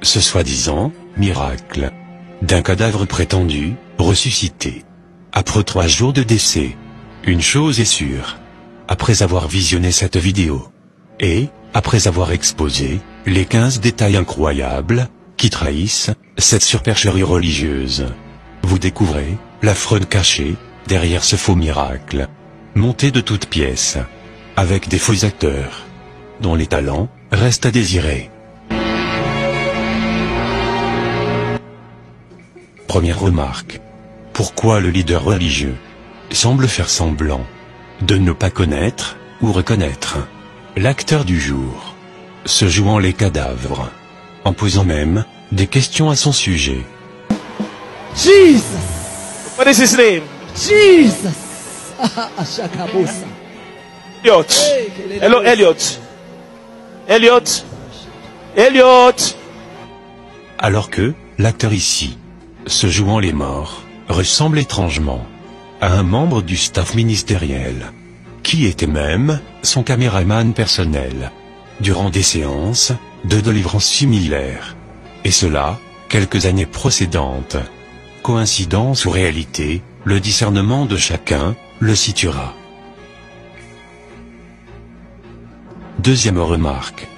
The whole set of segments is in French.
Ce soi-disant miracle d'un cadavre prétendu ressuscité. Après 3 jours de décès, une chose est sûre. Après avoir visionné cette vidéo, et après avoir exposé les 15 détails incroyables qui trahissent cette supercherie religieuse, vous découvrez la fraude cachée derrière ce faux miracle, monté de toutes pièces, avec des faux acteurs, dont les talents restent à désirer. Première remarque. Pourquoi le leader religieux semble faire semblant de ne pas connaître ou reconnaître l'acteur du jour, se jouant les cadavres, en posant même des questions à son sujet. Jesus! What is his name? Jesus! Ashakabusa. Elliot. Hello, Elliot. Elliot. Elliot. Alors que l'acteur ici, se jouant les morts, ressemble étrangement à un membre du staff ministériel, qui était même son caméraman personnel, durant des séances de délivrance similaires. Et cela, quelques années précédentes. Coïncidence ou réalité, le discernement de chacun le situera. Deuxième remarque.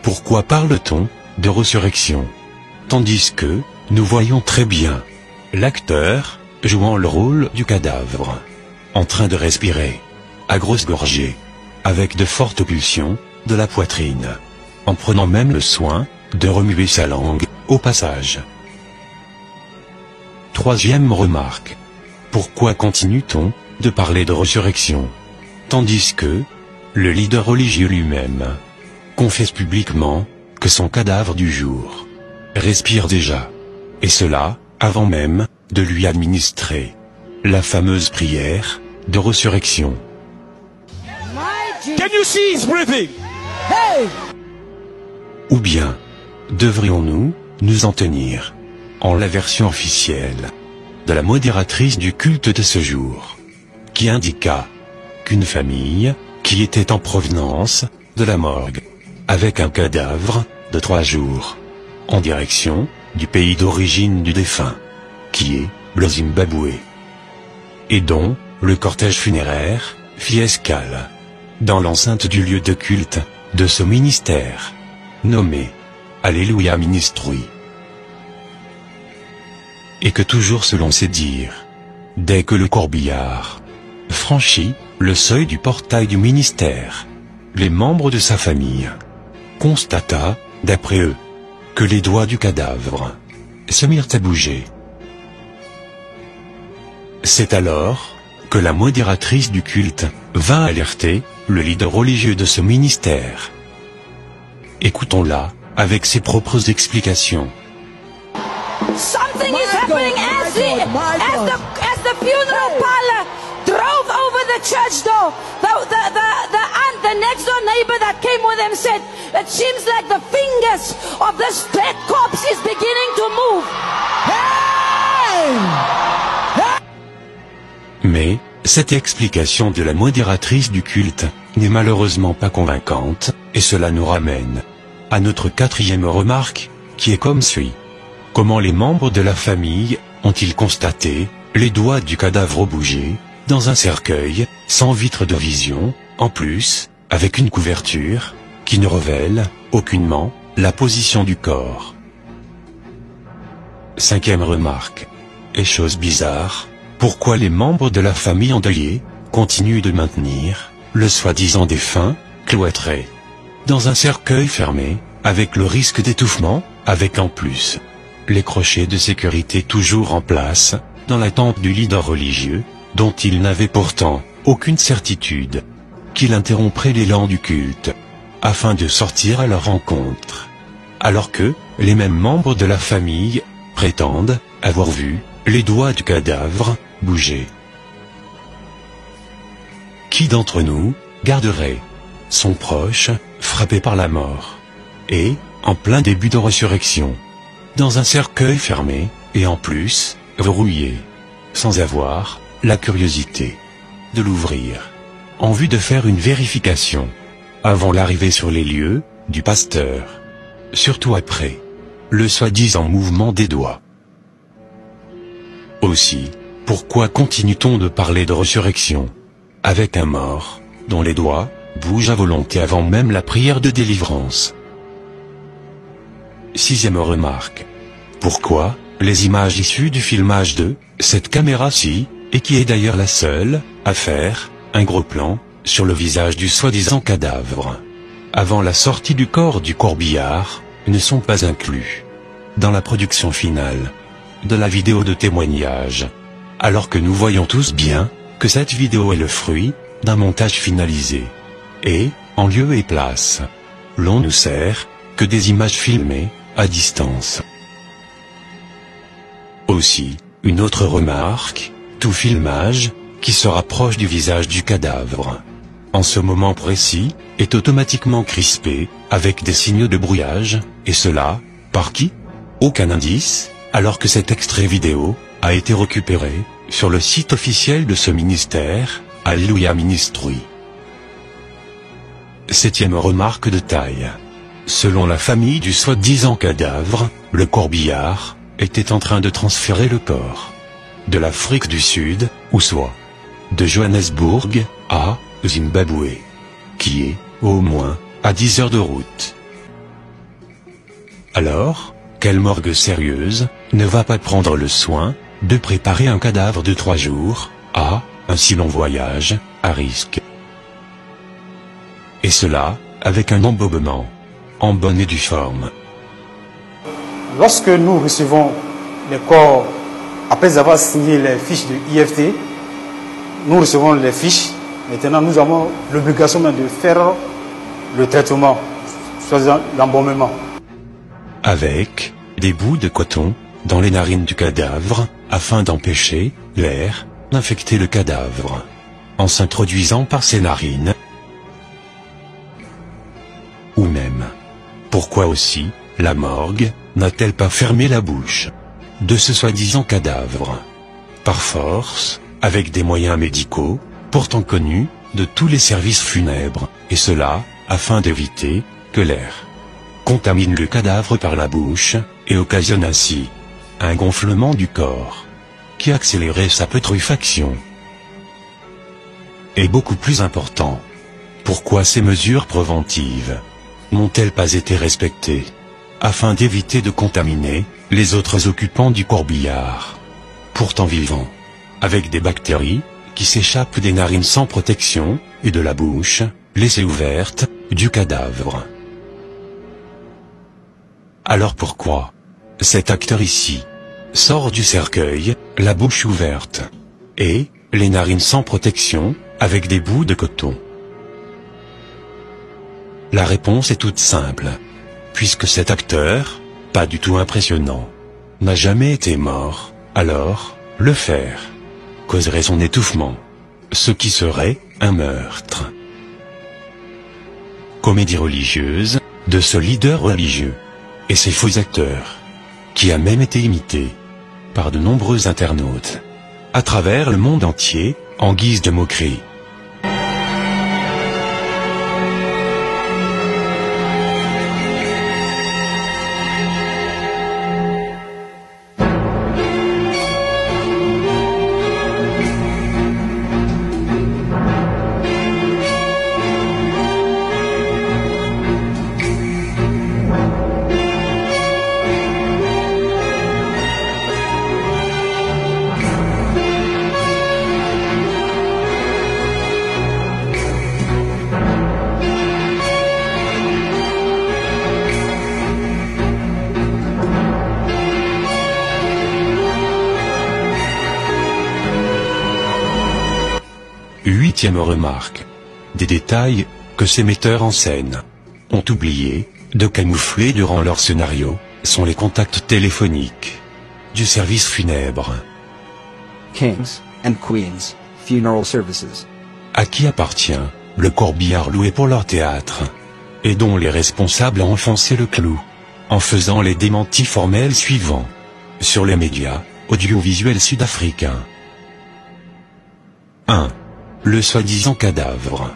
Pourquoi parle-t-on de résurrection, tandis que nous voyons très bien l'acteur jouant le rôle du cadavre, en train de respirer, à grosses gorgées, avec de fortes pulsions de la poitrine, en prenant même le soin de remuer sa langue au passage. Troisième remarque. Pourquoi continue-t-on de parler de résurrection, tandis que le leader religieux lui-même confesse publiquement que son cadavre du jour respire déjà, et cela avant même de lui administrer la fameuse prière de résurrection. Can you see he's breathing? Hey! Ou bien, devrions-nous nous en tenir en la version officielle de la modératrice du culte de ce jour, qui indiqua qu'une famille qui était en provenance de la morgue, avec un cadavre de 3 jours, en direction du pays d'origine du défunt, qui est le Zimbabwe, et dont le cortège funéraire fit escale dans l'enceinte du lieu de culte de ce ministère, nommé Alléluia Ministry. Et que toujours selon ses dires, dès que le corbillard franchit le seuil du portail du ministère, les membres de sa famille constata, d'après eux, que les doigts du cadavre se mirent à bouger. C'est alors que la modératrice du culte vint alerter le leader religieux de ce ministère. Écoutons-la avec ses propres explications. Something is happening as the funeral parlor drove over the church door. The next door neighbor that came with him said, "It seems like the fingers of this dead corpse is beginning to move." Mais cette explication de la modératrice du culte n'est malheureusement pas convaincante, et cela nous ramène à notre 4e remarque, qui est comme suit. Comment les membres de la famille ont-ils constaté les doigts du cadavre bouger dans un cercueil sans vitre de vision, en plus, avec une couverture qui ne révèle aucunement la position du corps? 5e remarque. Et chose bizarre, pourquoi les membres de la famille endeuillée continuent de maintenir le soi-disant défunt cloîtré dans un cercueil fermé, avec le risque d'étouffement, avec en plus les crochets de sécurité toujours en place, dans l'attente du leader religieux, dont ils n'avaient pourtant aucune certitude qu'il interromprait l'élan du culte, afin de sortir à leur rencontre, alors que les mêmes membres de la famille prétendent avoir vu les doigts du cadavre bouger. Qui d'entre nous garderait son proche frappé par la mort, et en plein début de résurrection, dans un cercueil fermé, et en plus, verrouillé, sans avoir la curiosité de l'ouvrir? en vue de faire une vérification, avant l'arrivée sur les lieux, du pasteur. Surtout après le soi-disant mouvement des doigts. Aussi, pourquoi continue-t-on de parler de résurrection avec un mort, dont les doigts bougent à volonté avant même la prière de délivrance? Sixième remarque. Pourquoi les images issues du filmage de cette caméra-ci, et qui est d'ailleurs la seule à faire un gros plan sur le visage du soi-disant cadavre, avant la sortie du corps du corbillard, ne sont pas inclus dans la production finale de la vidéo de témoignage, alors que nous voyons tous bien que cette vidéo est le fruit d'un montage finalisé. Et, en lieu et place, l'on ne sert que des images filmées à distance. Aussi, une autre remarque, tout filmage qui se rapproche du visage du cadavre, en ce moment précis, est automatiquement crispé avec des signaux de brouillage, et cela, par qui? Aucun indice, alors que cet extrait vidéo a été récupéré sur le site officiel de ce ministère, Alléluia Ministry. Septième remarque de taille. Selon la famille du soi-disant cadavre, le corbillard était en train de transférer le corps de l'Afrique du Sud, ou soit de Johannesburg, à Zimbabwe, qui est, au moins, à 10 heures de route. Alors, quelle morgue sérieuse ne va pas prendre le soin de préparer un cadavre de 3 jours, à un si long voyage, à risque? Et cela, avec un embobement en bonne et due forme. Lorsque nous recevons les corps, après avoir signé les fiches de IFT, nous recevons les fiches. Maintenant, nous avons l'obligation de faire le traitement, soit l'embaumement. Avec des bouts de coton dans les narines du cadavre, afin d'empêcher l'air d'infecter le cadavre, en s'introduisant par ses narines. Ou même, pourquoi aussi la morgue n'a-t-elle pas fermé la bouche de ce soi-disant cadavre, par force, avec des moyens médicaux, pourtant connus de tous les services funèbres, et cela, afin d'éviter que l'air contamine le cadavre par la bouche, et occasionne ainsi un gonflement du corps, qui accélérait sa putréfaction. Et beaucoup plus important, pourquoi ces mesures préventives n'ont-elles pas été respectées, afin d'éviter de contaminer les autres occupants du corbillard, pourtant vivants, avec des bactéries qui s'échappent des narines sans protection, et de la bouche, laissée ouverte, du cadavre? Alors pourquoi cet acteur ici sort du cercueil, la bouche ouverte, et les narines sans protection, avec des bouts de coton? La réponse est toute simple, puisque cet acteur, pas du tout impressionnant, n'a jamais été mort, alors, le faire causerait son étouffement, ce qui serait un meurtre. Comédie religieuse de ce leader religieux et ses faux acteurs, qui a même été imité par de nombreux internautes à travers le monde entier, en guise de moquerie. Huitième remarque. Des détails que ces metteurs en scène ont oublié de camoufler durant leur scénario sont les contacts téléphoniques du service funèbre. Kings and Queens Funeral Services. À qui appartient le corbillard loué pour leur théâtre, et dont les responsables ont enfoncé le clou, en faisant les démentis formels suivants sur les médias audiovisuels sud-africains. 1. le soi-disant cadavre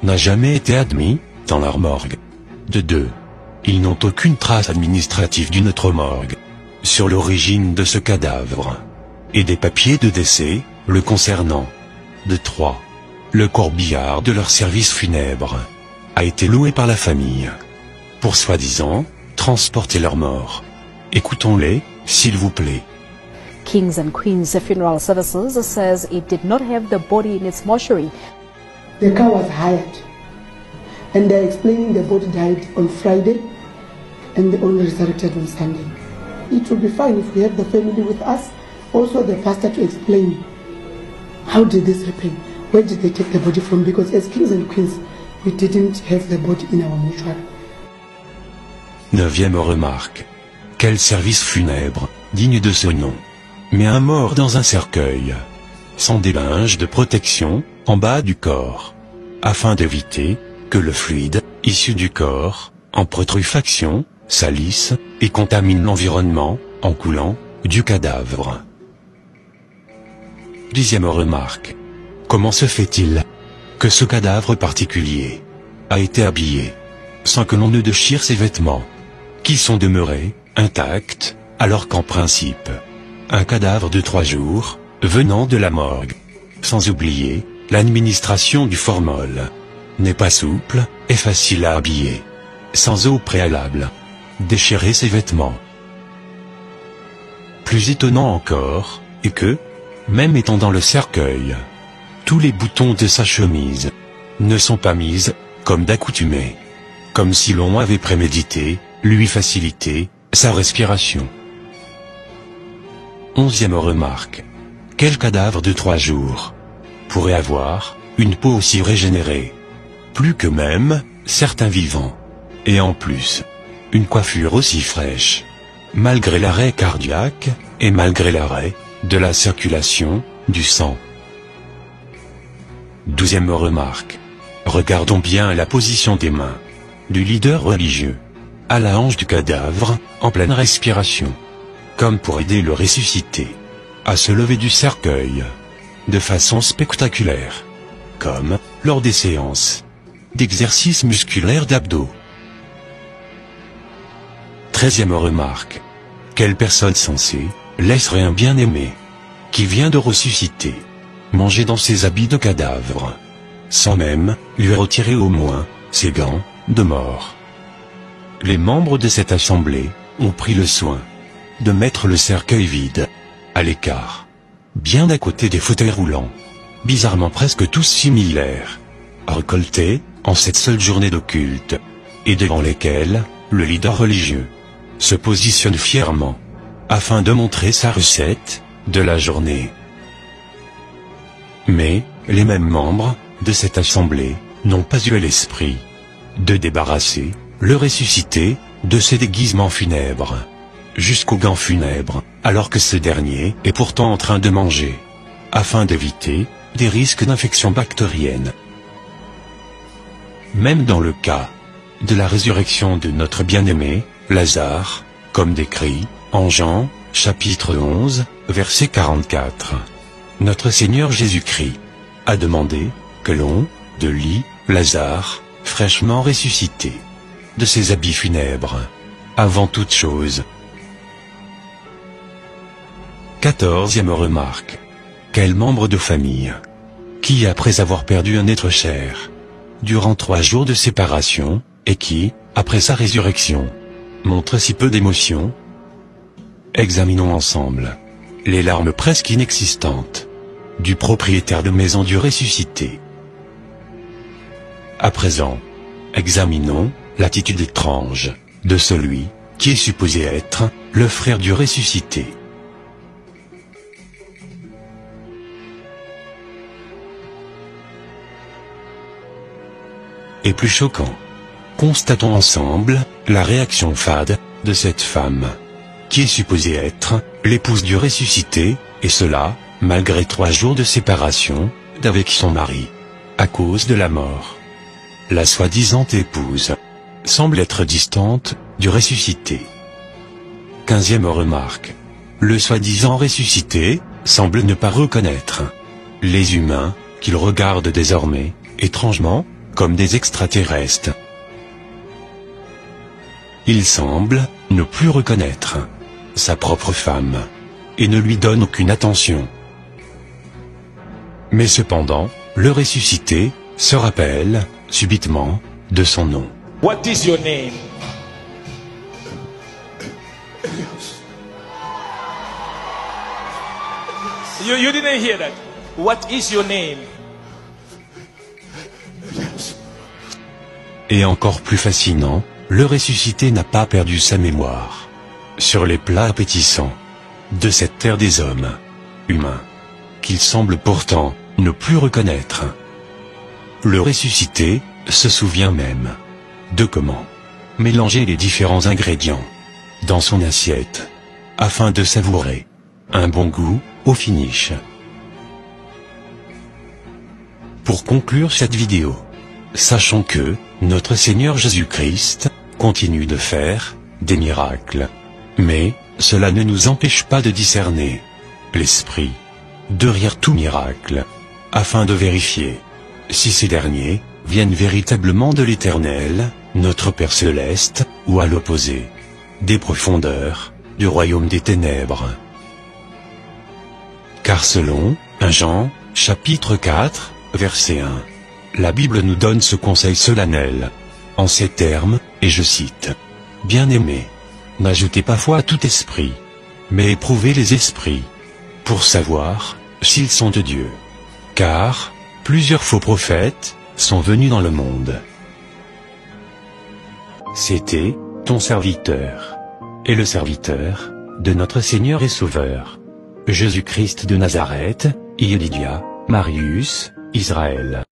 n'a jamais été admis dans leur morgue. De deux, ils n'ont aucune trace administrative d'une autre morgue sur l'origine de ce cadavre et des papiers de décès le concernant. De trois, le corbillard de leur service funèbre a été loué par la famille pour soi-disant transporter leur mort. Écoutons-les, s'il vous plaît. Kings and Queens Funeral Services says it did not have the body in its mortuary. The car was hired, and they're explaining the body died on Friday and they only resurrected on Sunday. It would be fine if we have the family with us, also the pastor to explain how did this happen, where did they take the body from, because as kings and queens we didn't have the body in our mortuary. Neuvième remarque. Quel service funèbre, digne de ce nom. Mais un mort dans un cercueil, sans des linges de protection, en bas du corps, afin d'éviter que le fluide, issu du corps, en putréfaction, salisse, et contamine l'environnement, en coulant, du cadavre. Dixième remarque. Comment se fait-il que ce cadavre particulier a été habillé, sans que l'on ne déchire ses vêtements, qui sont demeurés intacts, alors qu'en principe, un cadavre de 3 jours, venant de la morgue, sans oublier l'administration du formol, n'est pas souple et facile à habiller, sans au préalable déchirer ses vêtements. Plus étonnant encore est que, même étant dans le cercueil, tous les boutons de sa chemise ne sont pas mis comme d'accoutumé, comme si l'on avait prémédité lui faciliter sa respiration. Onzième remarque. Quel cadavre de 3 jours pourrait avoir une peau aussi régénérée, plus que même certains vivants, et en plus, une coiffure aussi fraîche, malgré l'arrêt cardiaque et malgré l'arrêt de la circulation du sang. Douzième remarque. Regardons bien la position des mains du leader religieux à la hanche du cadavre, en pleine respiration, comme pour aider le ressuscité à se lever du cercueil de façon spectaculaire, comme lors des séances d'exercice musculaire d'abdos. 13e remarque. Quelle personne censée laisserait un bien-aimé qui vient de ressusciter manger dans ses habits de cadavre, sans même lui retirer au moins ses gants de mort? Les membres de cette assemblée ont pris le soin de mettre le cercueil vide, à l'écart, bien à côté des fauteuils roulants, bizarrement presque tous similaires, récoltés en cette seule journée de culte, et devant lesquels le leader religieux se positionne fièrement, afin de montrer sa recette de la journée. Mais, les mêmes membres de cette assemblée n'ont pas eu l'esprit de débarrasser le ressuscité de ses déguisements funèbres, jusqu'aux gants funèbres, alors que ce dernier est pourtant en train de manger, afin d'éviter des risques d'infection bactérienne. Même dans le cas de la résurrection de notre bien-aimé, Lazare, comme décrit en Jean, chapitre 11, verset 44, notre Seigneur Jésus-Christ a demandé que l'on délie Lazare, fraîchement ressuscité, de ses habits funèbres, avant toute chose. 14e remarque. Quel membre de famille qui, après avoir perdu un être cher, durant 3 jours de séparation, et qui, après sa résurrection, montre si peu d'émotion? Examinons ensemble les larmes presque inexistantes du propriétaire de maison du ressuscité. À présent, examinons l'attitude étrange de celui qui est supposé être le frère du ressuscité. Et plus choquant, constatons ensemble la réaction fade de cette femme, qui est supposée être l'épouse du ressuscité, et cela, malgré 3 jours de séparation d'avec son mari, à cause de la mort. La soi-disant épouse semble être distante du ressuscité. 15e remarque. Le soi-disant ressuscité semble ne pas reconnaître les humains qu'ils regardent désormais, étrangement, comme des extraterrestres. Il semble ne plus reconnaître sa propre femme, et ne lui donne aucune attention. Mais cependant, le ressuscité se rappelle, subitement, de son nom. What is your name? You didn't hear that. What is your name? Et encore plus fascinant, le ressuscité n'a pas perdu sa mémoire sur les plats appétissants de cette terre des hommes humains, qu'il semble pourtant ne plus reconnaître. Le ressuscité se souvient même de comment mélanger les différents ingrédients dans son assiette, afin de savourer un bon goût au finish. Pour conclure cette vidéo, sachons que notre Seigneur Jésus-Christ continue de faire des miracles. Mais cela ne nous empêche pas de discerner l'esprit derrière tout miracle, afin de vérifier si ces derniers viennent véritablement de l'Éternel, notre Père Céleste, ou à l'opposé, des profondeurs du royaume des ténèbres. Car selon 1 Jean, chapitre 4, verset 1, la Bible nous donne ce conseil solennel, en ces termes, et je cite, « Bien-aimés, n'ajoutez pas foi à tout esprit, mais éprouvez les esprits, pour savoir s'ils sont de Dieu. Car plusieurs faux prophètes sont venus dans le monde. » C'était ton serviteur, et le serviteur de notre Seigneur et Sauveur, Jésus-Christ de Nazareth, Ilidia, Marius, Israël.